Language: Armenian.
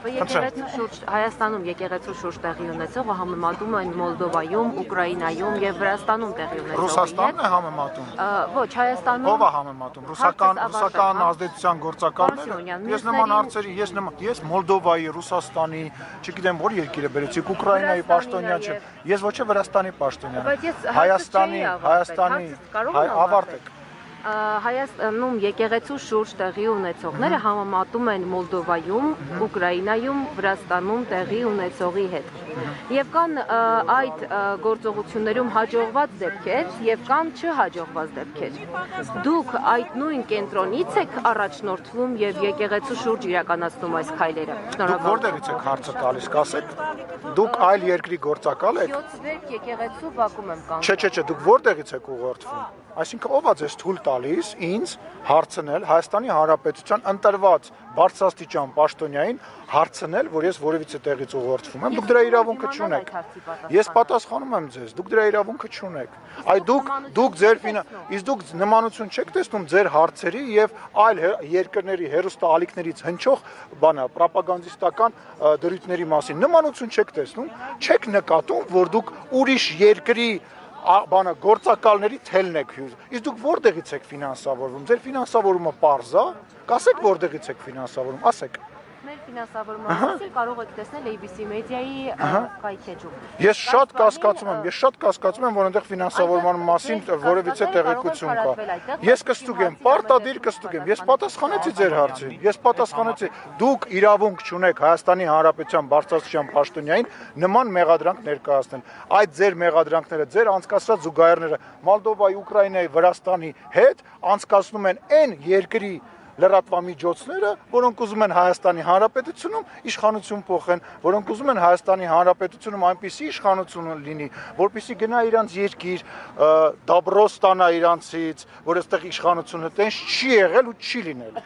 Հայաստանում եկեղեցու շուրջ տեղի ունեցողը համեմատում են Մոլդովայում, Ուկրաինայում եւ Վրաստանում տեղի ունեցողի հետ։ Ռուսաստանն է համեմատում։ Ոչ, Հայաստանում։ Ո՞վ է համեմատում։ Ռուսական ազդեցության գործակալները։ Ես նման հարցերի, ես Մոլդովայի, Ռուսաստանի, չգիտեմ որ երկիրը բերեցիք, Ուկրաինայի պաշտոնյա չեմ։ Ես ոչ է Վրաստանի պաշտոնյա։ Հայաստանի ավարտեք։ Հայաստանում եկեղեցու շուրջ տեղի ունեցողները համեմատում են Մոլդովայում, Ուկրաինայում, Վրաստանում տեղի ունեցողի հետ։ Եվ կան այդ գործողություններում հաջողված դեպքեր եւ կան չհաջողված դեպքեր։ Դուք այդ նույն կենտրոնից եք առաջնորդվում եւ եկեղեցու շուրջ իրականացնում այս քայլերը։ Դուք որտեղից եք հարցը տալիս, կասեք։ Դուք այլ երկրի գործակալ եք։ 7 եկեղեցու Բաքվում եմ կանգնել։ Չէ, դուք որտեղից եք ուղղորդվում։ Այսինքն ով է ձեզ թույլ տալիս ինձ հարցնել Հայաստանի Հանրապետության ընտրված բարձրաստիճան պաշտոնյային հարցնել, որ ես որևիցե տեղից ուղղորդվում եմ, դուք դրա իրավունքը չունեք։ Ես պատասխանում եմ ձեզ, դուք դրա իրավունքը չունեք։ Այ դուք ձեր իսկ դուք նմանություն չեք տեսնում ձեր հարցերի եւ այլ երկրների հերոստալիքներից հնչող պրոպագանդիստական դրույթների մասին։ Նմանություն չեք տեսնում, չեք նկատում, որ դուք ուրիշ երկրի գործակալների թելն եք հյուր։ Իսկ դուք որտեղից եք ֆինանսավորվում։ Ձեր ֆինանսավորումը պարզ է։ Կասեք որտեղից եք ֆինանսավորում, ասեք։ Մեր ֆինանսավորման մասին կարող եք տեսնել ABC մեդիայի կայքեջում։ Ես շատ կասկածում եմ, որ այնտեղ ֆինանսավորման մասին որևիցե տեղեկություն կա։ Ես կստուգեմ, պարտադիր կստուգեմ։ Ես պատասխանեցի ձեր հարցին։ Ես պատասխանեցի։ Դուք իրավունք չունեք Հայաստանի Հանրապետության բարձրաստիճան պաշտոնյային նման մեղադրանք ներկայացնել։ Այդ ձեր մեղադրանքները, ձեր անցկացրած զուգահեռները Մոլդովայի, Ուկրաինայի, Վրաստանի հետ անցկացնում են այն երկրի լրատվամիջոցները, որոնք ուզում են Հայաստանի Հանրապետությունում իշխանություն փոխեն, որոնք ուզում են Հայաստանի Հանրապետությունում այնպիսի իշխանություն լինի, որպեսզի գնա իրանց երկիր, դաբրո ստանա իրանցից, որ այստեղ իշխանությունը տենց չի եղել ու չի լինել։